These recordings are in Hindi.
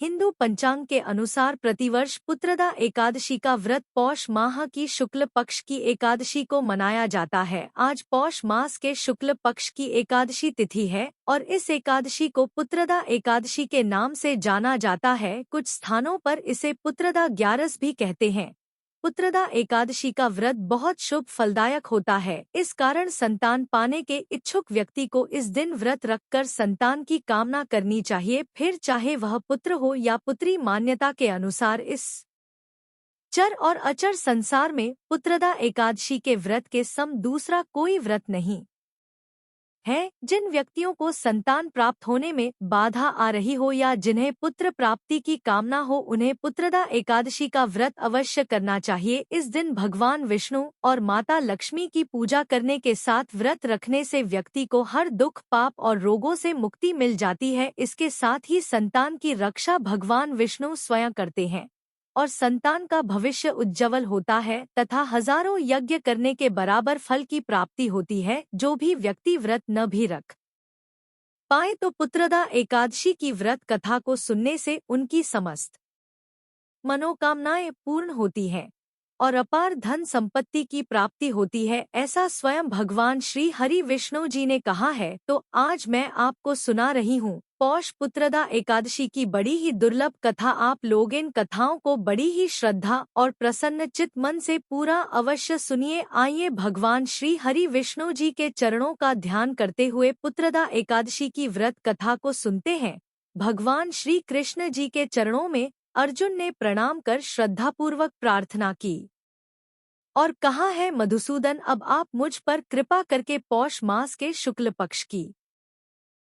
हिंदू पंचांग के अनुसार प्रतिवर्ष पुत्रदा एकादशी का व्रत पौष माह की शुक्ल पक्ष की एकादशी को मनाया जाता है। आज पौष मास के शुक्ल पक्ष की एकादशी तिथि है और इस एकादशी को पुत्रदा एकादशी के नाम से जाना जाता है। कुछ स्थानों पर इसे पुत्रदा ग्यारस भी कहते हैं। पुत्रदा एकादशी का व्रत बहुत शुभ फलदायक होता है। इस कारण संतान पाने के इच्छुक व्यक्ति को इस दिन व्रत रखकर संतान की कामना करनी चाहिए, फिर चाहे वह पुत्र हो या पुत्री। मान्यता के अनुसार इस चर और अचर संसार में पुत्रदा एकादशी के व्रत के सम दूसरा कोई व्रत नहीं है। जिन व्यक्तियों को संतान प्राप्त होने में बाधा आ रही हो या जिन्हें पुत्र प्राप्ति की कामना हो, उन्हें पुत्रदा एकादशी का व्रत अवश्य करना चाहिए। इस दिन भगवान विष्णु और माता लक्ष्मी की पूजा करने के साथ व्रत रखने से व्यक्ति को हर दुख, पाप और रोगों से मुक्ति मिल जाती है। इसके साथ ही संतान की रक्षा भगवान विष्णु स्वयं करते हैं और संतान का भविष्य उज्जवल होता है तथा हजारों यज्ञ करने के बराबर फल की प्राप्ति होती है। जो भी व्यक्ति व्रत न भी रख पाए तो पुत्रदा एकादशी की व्रत कथा को सुनने से उनकी समस्त मनोकामनाएं पूर्ण होती हैं और अपार धन संपत्ति की प्राप्ति होती है। ऐसा स्वयं भगवान श्री हरि विष्णु जी ने कहा है। तो आज मैं आपको सुना रही हूँ पौष पुत्रदा एकादशी की बड़ी ही दुर्लभ कथा। आप लोग इन कथाओं को बड़ी ही श्रद्धा और प्रसन्न चित्त मन से पूरा अवश्य सुनिए। आइए भगवान श्री हरि विष्णु जी के चरणों का ध्यान करते हुए पुत्रदा एकादशी की व्रत कथा को सुनते हैं। भगवान श्री कृष्ण जी के चरणों में अर्जुन ने प्रणाम कर श्रद्धापूर्वक प्रार्थना की और कहा है, मधुसूदन, अब आप मुझ पर कृपा करके पौष मास के शुक्ल पक्ष की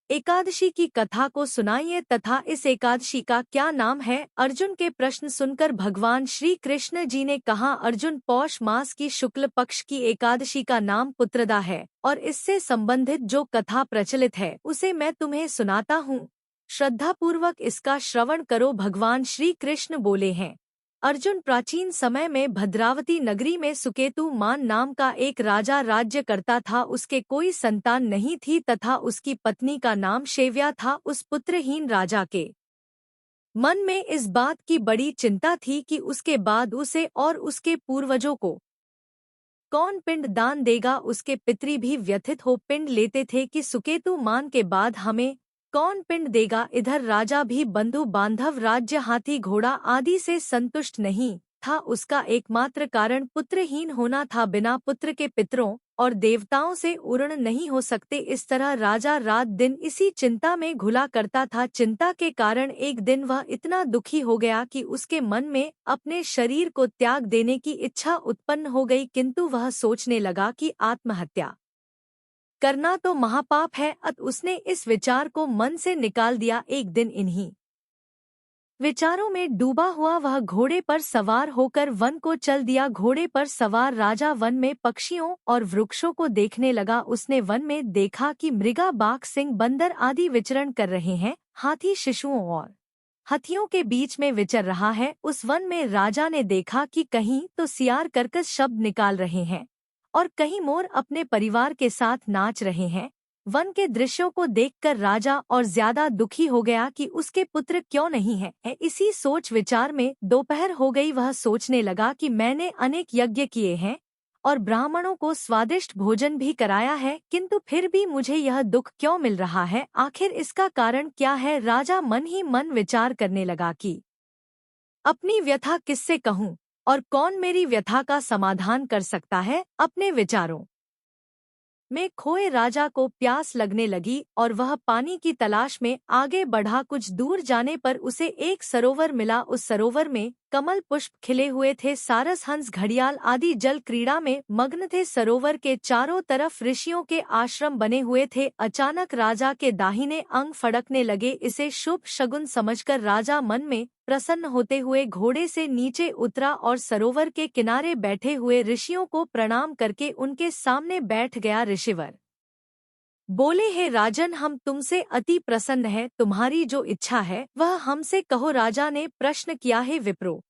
एकादशी की कथा को सुनाइए तथा इस एकादशी का क्या नाम है। अर्जुन के प्रश्न सुनकर भगवान श्री कृष्ण जी ने कहा, अर्जुन, पौष मास की शुक्ल पक्ष की एकादशी का नाम पुत्रदा है और इससे संबंधित जो कथा प्रचलित है उसे मैं तुम्हें सुनाता हूँ। श्रद्धापूर्वक इसका श्रवण करो। भगवान श्री कृष्ण बोले हैं, अर्जुन, प्राचीन समय में भद्रावती नगरी में सुकेतु मान नाम का एक राजा राज्य करता था। उसके कोई संतान नहीं थी तथा उसकी पत्नी का नाम शेव्या था। उस पुत्रहीन राजा के मन में इस बात की बड़ी चिंता थी कि उसके बाद उसे और उसके पूर्वजों को कौन पिंड दान देगा। उसके पितरी भी व्यथित हो पिंड लेते थे कि सुकेतु मान के बाद हमें कौन पिंड देगा। इधर राजा भी बंधु बांधव, राज्य, हाथी, घोड़ा आदि से संतुष्ट नहीं था। उसका एकमात्र कारण पुत्रहीन होना था। बिना पुत्र के पितरों और देवताओं से उर्ण नहीं हो सकते। इस तरह राजा रात दिन इसी चिंता में घुला करता था। चिंता के कारण एक दिन वह इतना दुखी हो गया कि उसके मन में अपने शरीर को त्याग देने की इच्छा उत्पन्न हो गई, किंतु वह सोचने लगा कि आत्महत्या करना तो महापाप है। अत उसने इस विचार को मन से निकाल दिया। एक दिन इन्हीं विचारों में डूबा हुआ वह घोड़े पर सवार होकर वन को चल दिया। घोड़े पर सवार राजा वन में पक्षियों और वृक्षों को देखने लगा। उसने वन में देखा कि मृगा, बाघ, सिंह, बंदर आदि विचरण कर रहे हैं। हाथी शिशुओं और हाथियों के बीच में विचर रहा है। उस वन में राजा ने देखा कि कहीं तो सियार कर्कश शब्द निकाल रहे हैं और कहीं मोर अपने परिवार के साथ नाच रहे हैं। वन के दृश्यों को देखकर राजा और ज्यादा दुखी हो गया कि उसके पुत्र क्यों नहीं है। इसी सोच विचार में दोपहर हो गई। वह सोचने लगा कि मैंने अनेक यज्ञ किए हैं और ब्राह्मणों को स्वादिष्ट भोजन भी कराया है, किंतु फिर भी मुझे यह दुख क्यों मिल रहा है। आखिर इसका कारण क्या है। राजा मन ही मन विचार करने लगा कि अपनी व्यथा किससे कहूँ और कौन मेरी व्यथा का समाधान कर सकता है। अपने विचारों में खोए राजा को प्यास लगने लगी और वह पानी की तलाश में आगे बढ़ा। कुछ दूर जाने पर उसे एक सरोवर मिला। उस सरोवर में कमल पुष्प खिले हुए थे। सारस, हंस, घड़ियाल आदि जल क्रीड़ा में मग्न थे। सरोवर के चारों तरफ ऋषियों के आश्रम बने हुए थे। अचानक राजा के दाहिने अंग फड़कने लगे। इसे शुभ शगुन समझकर राजा मन में प्रसन्न होते हुए घोड़े से नीचे उतरा और सरोवर के किनारे बैठे हुए ऋषियों को प्रणाम करके उनके सामने बैठ गया। ऋषिवर बोले, हे राजन, हम तुमसे अति प्रसन्न है। तुम्हारी जो इच्छा है वह हमसे कहो। राजा ने प्रश्न किया, हे विप्रो,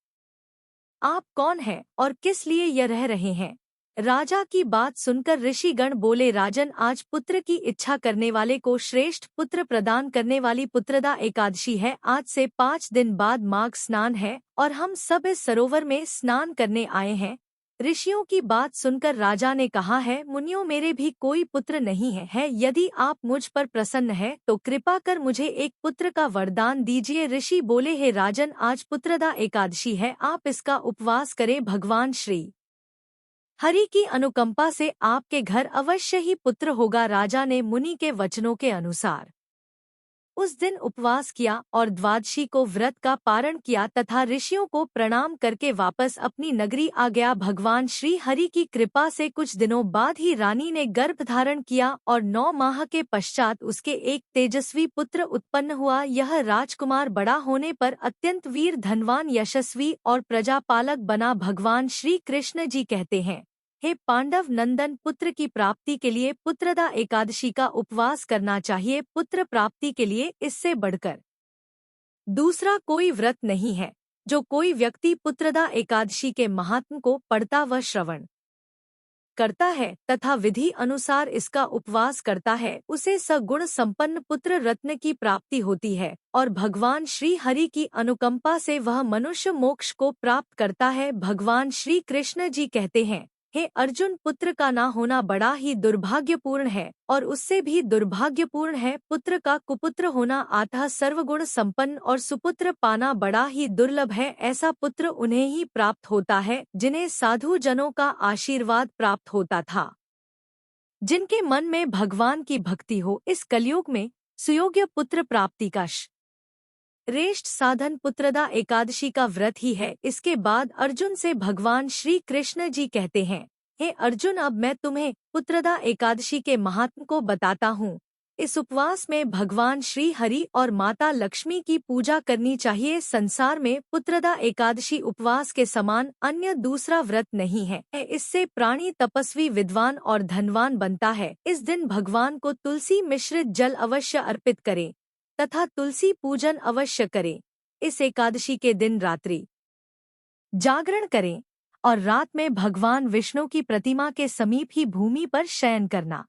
आप कौन हैं और किस लिए यह रह रहे हैं। राजा की बात सुनकर ऋषिगण बोले, राजन, आज पुत्र की इच्छा करने वाले को श्रेष्ठ पुत्र प्रदान करने वाली पुत्रदा एकादशी है। आज से 5 दिन बाद माघ स्नान है और हम सब इस सरोवर में स्नान करने आए हैं। ऋषियों की बात सुनकर राजा ने कहा है, मुनियों, मेरे भी कोई पुत्र नहीं है। यदि आप मुझ पर प्रसन्न है तो कृपा कर मुझे एक पुत्र का वरदान दीजिए। ऋषि बोले, हे राजन, आज पुत्रदा एकादशी है, आप इसका उपवास करें। भगवान श्री हरि की अनुकंपा से आपके घर अवश्य ही पुत्र होगा। राजा ने मुनि के वचनों के अनुसार उस दिन उपवास किया और द्वादशी को व्रत का पारण किया तथा ऋषियों को प्रणाम करके वापस अपनी नगरी आ गया। भगवान श्री हरि की कृपा से कुछ दिनों बाद ही रानी ने गर्भ धारण किया और 9 माह के पश्चात उसके एक तेजस्वी पुत्र उत्पन्न हुआ। यह राजकुमार बड़ा होने पर अत्यंत वीर, धनवान, यशस्वी और प्रजापालक बना। भगवान श्री कृष्ण जी कहते हैं, हे पांडव नंदन, पुत्र की प्राप्ति के लिए पुत्रदा एकादशी का उपवास करना चाहिए। पुत्र प्राप्ति के लिए इससे बढ़कर दूसरा कोई व्रत नहीं है। जो कोई व्यक्ति पुत्रदा एकादशी के महात्म को पढ़ता व श्रवण करता है तथा विधि अनुसार इसका उपवास करता है, उसे सगुण संपन्न पुत्र रत्न की प्राप्ति होती है और भगवान श्री हरि की अनुकंपा से वह मनुष्य मोक्ष को प्राप्त करता है। भगवान श्री कृष्ण जी कहते हैं, हे अर्जुन, पुत्र का ना होना बड़ा ही दुर्भाग्यपूर्ण है और उससे भी दुर्भाग्यपूर्ण है पुत्र का कुपुत्र होना। अतः सर्वगुण संपन्न और सुपुत्र पाना बड़ा ही दुर्लभ है। ऐसा पुत्र उन्हें ही प्राप्त होता है जिन्हें साधु जनों का आशीर्वाद प्राप्त होता था, जिनके मन में भगवान की भक्ति हो। इस कलयुग में सुयोग्य पुत्र प्राप्ति का श्रेष्ठ साधन पुत्रदा एकादशी का व्रत ही है। इसके बाद अर्जुन से भगवान श्री कृष्ण जी कहते हैं, हे अर्जुन, अब मैं तुम्हें पुत्रदा एकादशी के महात्म को बताता हूँ। इस उपवास में भगवान श्री हरि और माता लक्ष्मी की पूजा करनी चाहिए। संसार में पुत्रदा एकादशी उपवास के समान अन्य दूसरा व्रत नहीं है। इससे प्राणी तपस्वी, विद्वान और धनवान बनता है। इस दिन भगवान को तुलसी मिश्रित जल अवश्य अर्पित करें तथा तुलसी पूजन अवश्य करें। इस एकादशी के दिन रात्रि जागरण करें और रात में भगवान विष्णु की प्रतिमा के समीप ही भूमि पर शयन करना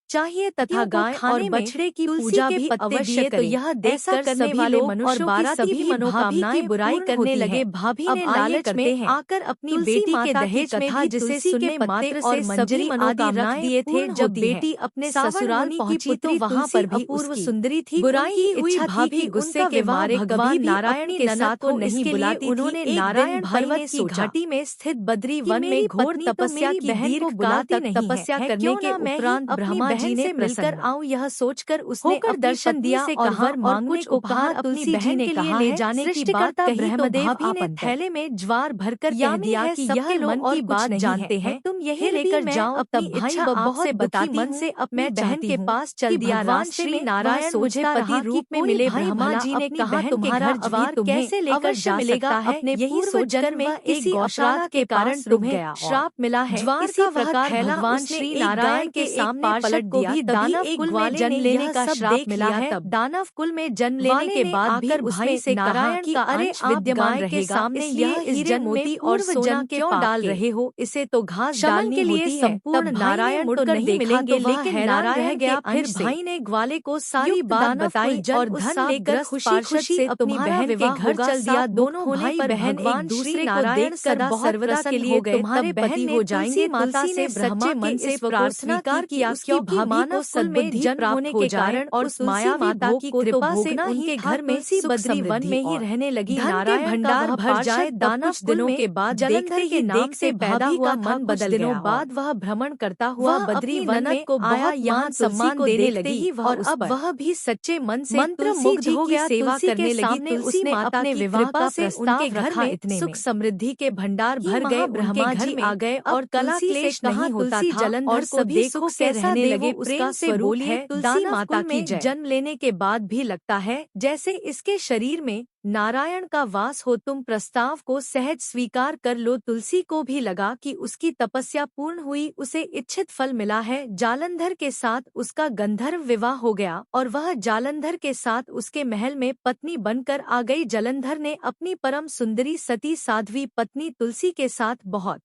चाहिए तथा गाय और बछड़े की पूजा भी अवश्य करें। तो यह देखकर करने वाले मनुष्यों की सभी मनोकामनाएं की बुराई करने लगे। भाभी ने लालच में आकर अपनी बेटी के दहेज में भी जिसे सुनने मात्र से सभी मनोकामनाएं दिए थे। जब बेटी अपने ससुराल पहुंची तो वहां पर भी अपूर्व सुंदरी थी। बुराई की हुई भाभी गुस्से के मारे भगवान नारायण के साथ को नहीं बुलाती। उन्होंने नारायण पर्वत की घाटी में स्थित बद्री वन में घोर तपस्या की। बहन को बुलाती नहीं। तपस्या करने के उपरांत ब्रह्मा जी ने मिलकर आऊं यह सोचकर उसने अपनी दर्शन दिया से और वर मांगने को कहा। तुलसी जी ने कहा, ले जाने की बात कही तो भाभी ने थैले में ज्वार भरकर कह दिया कि यह मन की बात जानते हैं, तुम यही लेकर जाओ। तब भाई बहुत से बताती मन से अपनी बहन के पास चल दिया। रास्ते में नारायण मुझे पति रूप में मिले। ब्रह्मा जी ने कहा, तुम्हारा ज्वार कैसे लेकर जा मिलेगा है। अपने यही सोचकर मैं इसी अपराध के कारण तुम्हें श्राप मिला है। ज्वार का प्रकार भगवान श्री नारायण के सामने पलट दिया। दानव कुल में जन्म लेने का श्राप मिला है। तब दानव कुल में जन्म लेने के बाद भी भाई से नारायण का अंश विद्यमान रहेगा। सामने यह इस जन्म मोती और सोना क्यों डाल रहे हो, इसे तो घास डालनी के लिए संपूर्ण नारायण तो नहीं मिलेंगे। लेकिन नारायण रह गया। फिर भाई ने ग्वाले को सारी बात बताई और धन लेकर खुशी से अपनी बहन के घर चल दिया। दोनों भाई बहन एक दूसरे को देखकर बहुत सर्वदा के लिए तुम्हारे पति हो जाएंगे। माता से सच्चे मन से प्रार्थना किया क्योंकि मानव कुल में जन्म होने के कारण और उस माया माता की कृपा से उनके घर में सी बद्री वन में ही रहने लगी। नारायण भंडार भर जाए। दानव दिनों के बाद जलंधर के नाम से पैदा हुआ मन बदल दिनों बाद वह भ्रमण करता हुआ बद्री वन में को बहुत यहाँ सम्मान देने लगी और अब वह भी सच्चे मन से मंत्र मुग्ध हो गया। सेवा करने लगी। उसने अपने विवाह से उनके घर में इतने सुख समृद्धि के भंडार भर गए। ब्रह्मा जी आ गए और कला क्लेश नहीं होता था। जलंधर को देखो से रहने लगे। उसका स्वरूप है तुलसी माता की जय। जन्म लेने के बाद भी लगता है जैसे इसके शरीर में नारायण का वास हो। तुम प्रस्ताव को सहज स्वीकार कर लो। तुलसी को भी लगा कि उसकी तपस्या पूर्ण हुई, उसे इच्छित फल मिला है। जालंधर के साथ उसका गंधर्व विवाह हो गया और वह जालंधर के साथ उसके महल में पत्नी बनकर आ गई। जालंधर ने अपनी परम सुंदरी सती साध्वी पत्नी तुलसी के साथ बहुत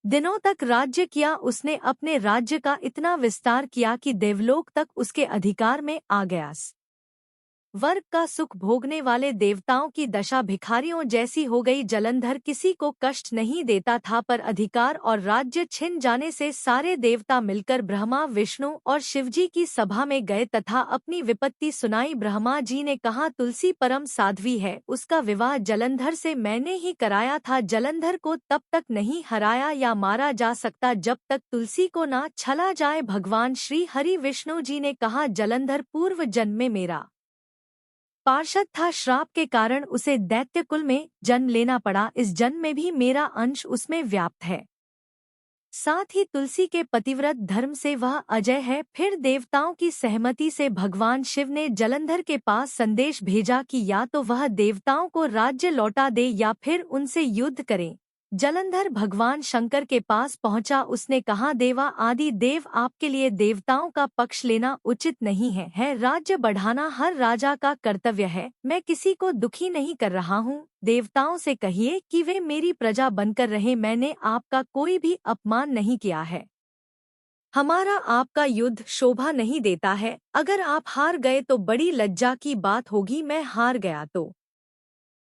दिनों तक राज्य किया उसने, अपने राज्य का इतना विस्तार किया कि देवलोक तक उसके अधिकार में आ गया। वर्ग का सुख भोगने वाले देवताओं की दशा भिखारियों जैसी हो गई। जलंधर किसी को कष्ट नहीं देता था, पर अधिकार और राज्य छिन जाने से सारे देवता मिलकर ब्रह्मा, विष्णु और शिवजी की सभा में गए तथा अपनी विपत्ति सुनाई। ब्रह्मा जी ने कहा, तुलसी परम साध्वी है, उसका विवाह जलंधर से मैंने ही कराया था। जलंधर को तब तक नहीं हराया या मारा जा सकता जब तक तुलसी को ना छला जाए। भगवान श्री हरि विष्णु जी ने कहा, जलंधर पूर्व जन्म में मेरा पार्षद था, श्राप के कारण उसे दैत्य कुल में जन्म लेना पड़ा। इस जन्म में भी मेरा अंश उसमें व्याप्त है। साथ ही तुलसी के पतिव्रत धर्म से वह अजय है। फिर देवताओं की सहमति से भगवान शिव ने जलंधर के पास संदेश भेजा कि या तो वह देवताओं को राज्य लौटा दे या फिर उनसे युद्ध करे। जलंधर भगवान शंकर के पास पहुंचा। उसने कहा, देवा आदि देव, आपके लिए देवताओं का पक्ष लेना उचित नहीं है। राज्य बढ़ाना हर राजा का कर्तव्य है। मैं किसी को दुखी नहीं कर रहा हूँ। देवताओं से कहिए कि वे मेरी प्रजा बनकर रहे। मैंने आपका कोई भी अपमान नहीं किया है। हमारा आपका युद्ध शोभा नहीं देता है। अगर आप हार गए तो बड़ी लज्जा की बात होगी। मैं हार गया तो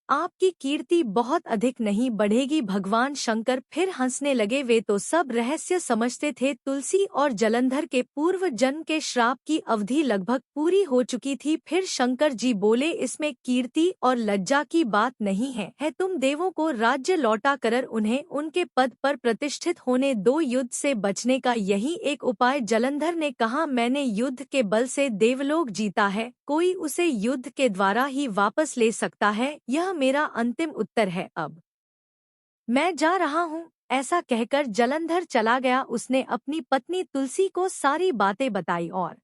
आपकी कीर्ति बहुत अधिक नहीं बढ़ेगी। भगवान शंकर फिर हंसने लगे। वे तो सब रहस्य समझते थे। तुलसी और जलंधर के पूर्व जन्म के श्राप की अवधि लगभग पूरी हो चुकी थी। फिर शंकर जी बोले, इसमें कीर्ति और लज्जा की बात नहीं है। तुम देवों को राज्य लौटा कर उन्हें उनके पद पर प्रतिष्ठित होने दो। युद्ध से बचने का यही एक उपाय। जलंधर ने कहा, मैंने युद्ध के बल से देवलोक जीता है, कोई उसे युद्ध के द्वारा ही वापस ले सकता है। यह मेरा अंतिम उत्तर है। अब मैं जा रहा हूँ। ऐसा कहकर जलंधर चला गया। उसने अपनी पत्नी तुलसी को सारी बातें बताई और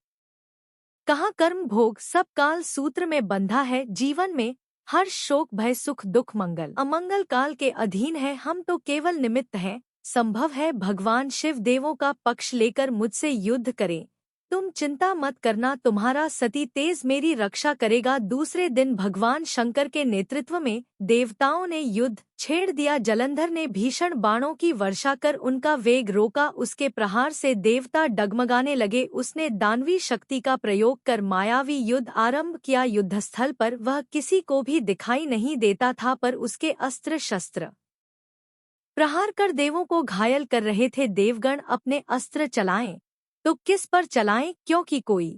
कहा, कर्म भोग सब काल सूत्र में बंधा है। जीवन में हर्ष, शोक, भय, सुख, दुख, मंगल अमंगल काल के अधीन है। हम तो केवल निमित्त हैं। संभव है भगवान शिव देवों का पक्ष लेकर मुझसे युद्ध करें। तुम चिंता मत करना, तुम्हारा सती तेज मेरी रक्षा करेगा। दूसरे दिन भगवान शंकर के नेतृत्व में देवताओं ने युद्ध छेड़ दिया। जलंधर ने भीषण बाणों की वर्षा कर उनका वेग रोका। उसके प्रहार से देवता डगमगाने लगे। उसने दानवी शक्ति का प्रयोग कर मायावी युद्ध आरंभ किया। युद्धस्थल पर वह किसी को भी दिखाई नहीं देता था, पर उसके अस्त्र शस्त्र प्रहार कर देवों को घायल कर रहे थे। देवगण अपने अस्त्र चलाएं तो किस पर चलाएं, क्योंकि कोई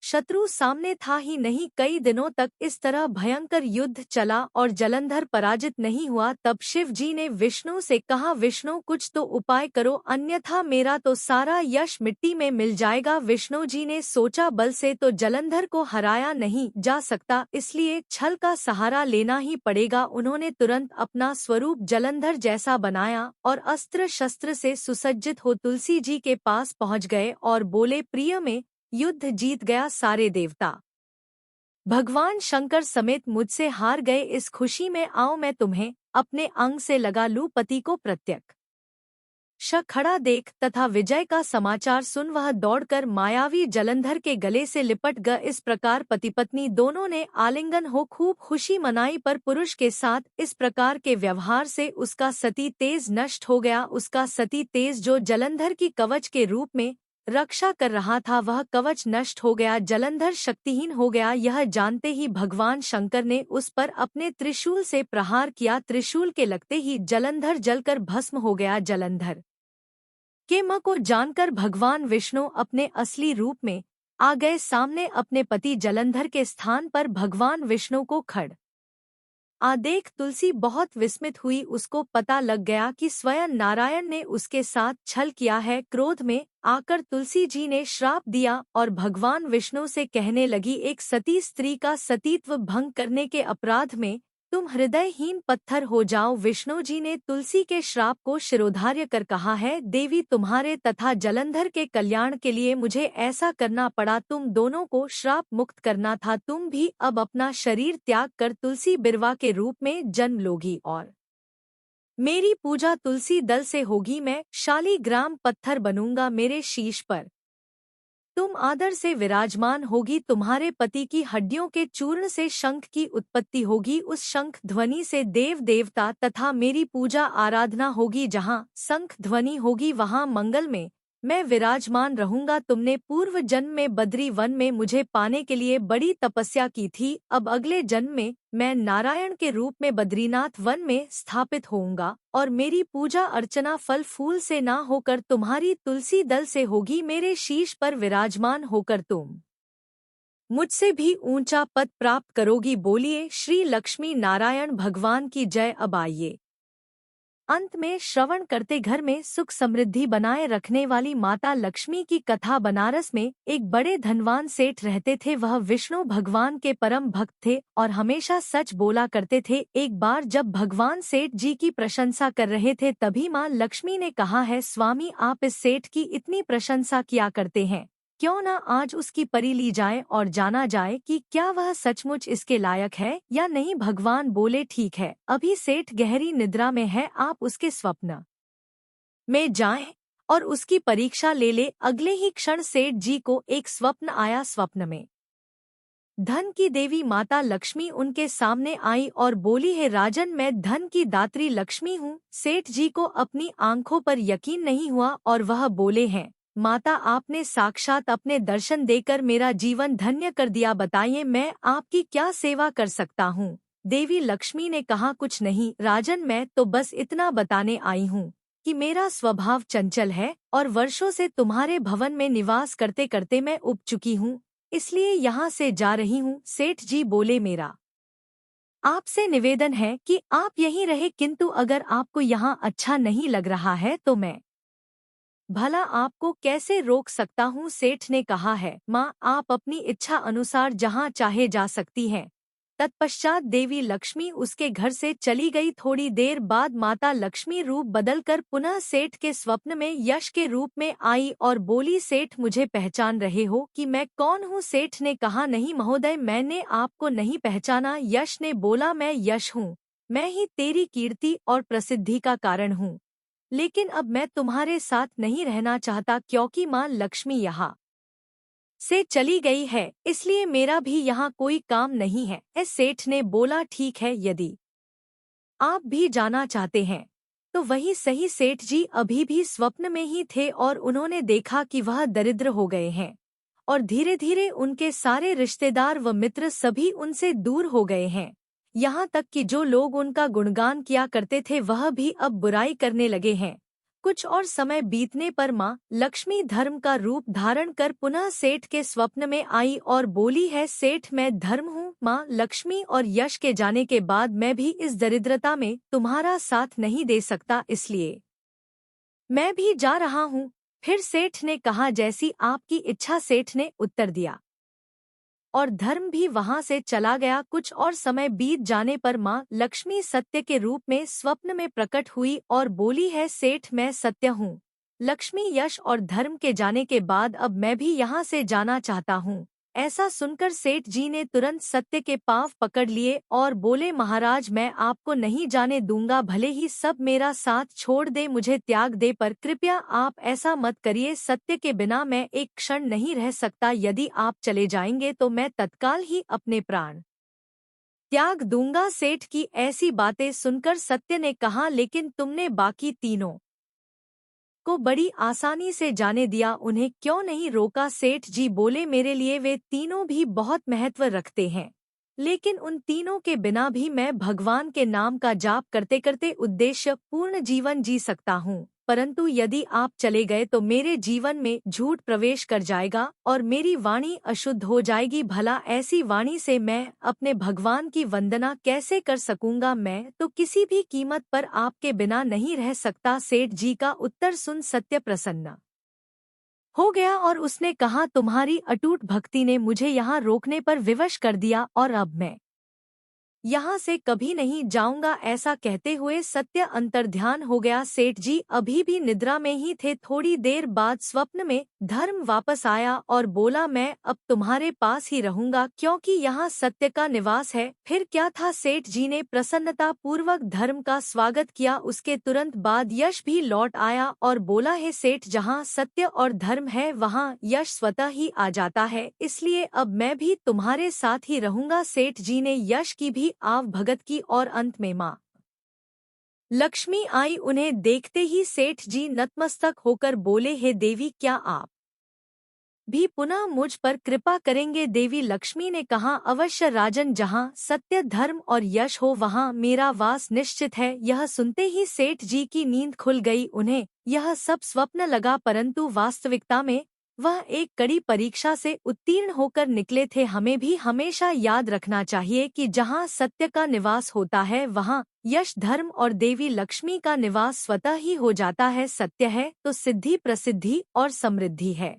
शत्रु सामने था ही नहीं। कई दिनों तक इस तरह भयंकर युद्ध चला और जलंधर पराजित नहीं हुआ। तब शिव जी ने विष्णु से कहा, विष्णु कुछ तो उपाय करो, अन्यथा मेरा तो सारा यश मिट्टी में मिल जाएगा। विष्णु जी ने सोचा, बल से तो जलंधर को हराया नहीं जा सकता, इसलिए छल का सहारा लेना ही पड़ेगा। उन्होंने तुरंत अपना स्वरूप जलंधर जैसा बनाया और अस्त्र शस्त्र से सुसज्जित हो तुलसी जी के पास पहुंच गए और बोले, प्रिय में युद्ध जीत गया। सारे देवता भगवान शंकर समेत मुझसे हार गए। इस खुशी में आओ, मैं तुम्हें अपने अंग से लगा लूं। पति को प्रत्यक्ष खड़ा देख तथा विजय का समाचार सुन वह दौड़कर मायावी जलंधर के गले से लिपट गए। इस प्रकार पति पत्नी दोनों ने आलिंगन हो खूब खुशी मनाई। पर पुरुष के साथ इस प्रकार के व्यवहार से उसका सती तेज नष्ट हो गया। उसका सती तेज जो जलंधर की कवच के रूप में रक्षा कर रहा था, वह कवच नष्ट हो गया। जलंधर शक्तिहीन हो गया। यह जानते ही भगवान शंकर ने उस पर अपने त्रिशूल से प्रहार किया। त्रिशूल के लगते ही जलंधर जलकर भस्म हो गया। जलंधर के म को जानकर भगवान विष्णु अपने असली रूप में आ गए। सामने अपने पति जलंधर के स्थान पर भगवान विष्णु को खड़ देख तुलसी बहुत विस्मित हुई। उसको पता लग गया कि स्वयं नारायण ने उसके साथ छल किया है। क्रोध में आकर तुलसी जी ने श्राप दिया और भगवान विष्णु से कहने लगी, एक सती स्त्री का सतीत्व भंग करने के अपराध में तुम हृदयहीन पत्थर हो जाओ। विष्णु जी ने तुलसी के श्राप को शिरोधार्य कर कहा है, देवी तुम्हारे तथा जलंधर के कल्याण के लिए मुझे ऐसा करना पड़ा। तुम दोनों को श्राप मुक्त करना था। तुम भी अब अपना शरीर त्याग कर तुलसी बिरवा के रूप में जन्म लोगी और मेरी पूजा तुलसी दल से होगी। मैं शालीग्राम पत्थर बनूंगा। मेरे शीश पर तुम आदर से विराजमान होगी, तुम्हारे पति की हड्डियों के चूर्ण से शंख की उत्पत्ति होगी, उस शंख ध्वनि से देव देवता तथा मेरी पूजा आराधना होगी, जहाँ शंख ध्वनि होगी वहाँ मंगल में मैं विराजमान रहूंगा। तुमने पूर्व जन्म में बद्री वन में मुझे पाने के लिए बड़ी तपस्या की थी, अब अगले जन्म में मैं नारायण के रूप में बद्रीनाथ वन में स्थापित होऊंगा और मेरी पूजा अर्चना फल फूल से ना होकर तुम्हारी तुलसी दल से होगी। मेरे शीश पर विराजमान होकर तुम मुझसे भी ऊंचा पद प्राप्त करोगी। बोलिए श्री लक्ष्मी नारायण भगवान की जय। अब आइए अंत में श्रवण करते घर में सुख समृद्धि बनाए रखने वाली माता लक्ष्मी की कथा। बनारस में एक बड़े धनवान सेठ रहते थे। वह विष्णु भगवान के परम भक्त थे और हमेशा सच बोला करते थे। एक बार जब भगवान सेठ जी की प्रशंसा कर रहे थे, तभी माँ लक्ष्मी ने कहा है, स्वामी आप इस सेठ की इतनी प्रशंसा किया करते हैं, क्यों न आज उसकी परी ली जाए और जाना जाए कि क्या वह सचमुच इसके लायक है या नहीं। भगवान बोले, ठीक है, अभी सेठ गहरी निद्रा में है, आप उसके स्वप्न में जाएं और उसकी परीक्षा ले ले। अगले ही क्षण सेठ जी को एक स्वप्न आया। स्वप्न में धन की देवी माता लक्ष्मी उनके सामने आई और बोली, है राजन, मैं धन की दात्री लक्ष्मी हूँ। सेठ जी को अपनी आंखों पर यकीन नहीं हुआ और वह बोले हैं, माता आपने साक्षात अपने दर्शन देकर मेरा जीवन धन्य कर दिया, बताइए मैं आपकी क्या सेवा कर सकता हूँ। देवी लक्ष्मी ने कहा, कुछ नहीं राजन, मैं तो बस इतना बताने आई हूँ कि मेरा स्वभाव चंचल है और वर्षों से तुम्हारे भवन में निवास करते करते मैं उब चुकी हूँ, इसलिए यहाँ से जा रही हूँ। सेठ जी बोले, मेरा आपसे निवेदन है कि आप यहीं रहे, किंतु अगर आपको यहाँ अच्छा नहीं लग रहा है तो मैं भला आपको कैसे रोक सकता हूँ। सेठ ने कहा है, माँ आप अपनी इच्छा अनुसार जहाँ चाहे जा सकती हैं। तत्पश्चात देवी लक्ष्मी उसके घर से चली गई। थोड़ी देर बाद माता लक्ष्मी रूप बदलकर पुनः सेठ के स्वप्न में यश के रूप में आई और बोली, सेठ मुझे पहचान रहे हो कि मैं कौन हूँ। सेठ ने कहा, नहीं महोदय, मैंने आपको नहीं पहचाना। यश ने बोला, मैं यश हूँ, मैं ही तेरी कीर्ति और प्रसिद्धि का कारण हूँ, लेकिन अब मैं तुम्हारे साथ नहीं रहना चाहता क्योंकि माँ लक्ष्मी यहाँ से चली गई है, इसलिए मेरा भी यहाँ कोई काम नहीं है। सेठ ने बोला, ठीक है, यदि आप भी जाना चाहते हैं तो वही सही। सेठ जी अभी भी स्वप्न में ही थे और उन्होंने देखा कि वह दरिद्र हो गए हैं और धीरे धीरे उनके सारे रिश्तेदार व मित्र सभी उनसे दूर हो गए हैं। यहाँ तक कि जो लोग उनका गुणगान किया करते थे वह भी अब बुराई करने लगे हैं। कुछ और समय बीतने पर माँ लक्ष्मी धर्म का रूप धारण कर पुनः सेठ के स्वप्न में आई और बोली है, सेठ मैं धर्म हूँ। माँ लक्ष्मी और यश के जाने के बाद मैं भी इस दरिद्रता में तुम्हारा साथ नहीं दे सकता, इसलिए मैं भी जा रहा हूँ। फिर सेठ ने कहा, जैसी आपकी इच्छा, सेठ ने उत्तर दिया और धर्म भी वहां से चला गया। कुछ और समय बीत जाने पर माँ लक्ष्मी सत्य के रूप में स्वप्न में प्रकट हुई और बोली है, सेठ मैं सत्य हूँ। लक्ष्मी, यश और धर्म के जाने के बाद अब मैं भी यहाँ से जाना चाहता हूँ। ऐसा सुनकर सेठ जी ने तुरंत सत्य के पांव पकड़ लिए और बोले, महाराज मैं आपको नहीं जाने दूंगा, भले ही सब मेरा साथ छोड़ दे, मुझे त्याग दे, पर कृपया आप ऐसा मत करिए। सत्य के बिना मैं एक क्षण नहीं रह सकता, यदि आप चले जाएंगे तो मैं तत्काल ही अपने प्राण त्याग दूंगा। सेठ की ऐसी बातें सुनकर सत्य ने कहा, लेकिन तुमने बाकी तीनों को बड़ी आसानी से जाने दिया, उन्हें क्यों नहीं रोका। सेठ जी बोले, मेरे लिए वे तीनों भी बहुत महत्व रखते हैं, लेकिन उन तीनों के बिना भी मैं भगवान के नाम का जाप करते करते उद्देश्य पूर्ण जीवन जी सकता हूँ, परंतु यदि आप चले गए तो मेरे जीवन में झूठ प्रवेश कर जाएगा और मेरी वाणी अशुद्ध हो जाएगी। भला ऐसी वाणी से मैं अपने भगवान की वंदना कैसे कर सकूंगा, मैं तो किसी भी कीमत पर आपके बिना नहीं रह सकता। सेठ जी का उत्तर सुन सत्य प्रसन्न हो गया और उसने कहा, तुम्हारी अटूट भक्ति ने मुझे यहाँ रोकने पर विवश कर दिया और अब मैं यहाँ से कभी नहीं जाऊंगा। ऐसा कहते हुए सत्य अंतर्ध्यान हो गया। सेठ जी अभी भी निद्रा में ही थे। थोड़ी देर बाद स्वप्न में धर्म वापस आया और बोला, मैं अब तुम्हारे पास ही रहूंगा क्योंकि यहाँ सत्य का निवास है। फिर क्या था, सेठ जी ने प्रसन्नता पूर्वक धर्म का स्वागत किया। उसके तुरंत बाद यश भी लौट आया और बोला, है सेठ, जहाँ सत्य और धर्म है वहाँ यश स्वतः ही आ जाता है, इसलिए अब मैं भी तुम्हारे साथ ही रहूंगा। सेठ जी ने यश की भी आव भगत की और अंत में माँ लक्ष्मी आई। उन्हें देखते ही सेठ जी नतमस्तक होकर बोले, हे देवी, क्या आप भी पुनः मुझ पर कृपा करेंगे? देवी लक्ष्मी ने कहा, अवश्य राजन, जहाँ सत्य धर्म और यश हो वहाँ मेरा वास निश्चित है। यह सुनते ही सेठ जी की नींद खुल गई। उन्हें यह सब स्वप्न लगा, परंतु वास्तविकता में वह एक कड़ी परीक्षा से उत्तीर्ण होकर निकले थे। हमें भी हमेशा याद रखना चाहिए कि जहाँ सत्य का निवास होता है वहाँ यश, धर्म और देवी लक्ष्मी का निवास स्वतः ही हो जाता है। सत्य है तो सिद्धि, प्रसिद्धि और समृद्धि है।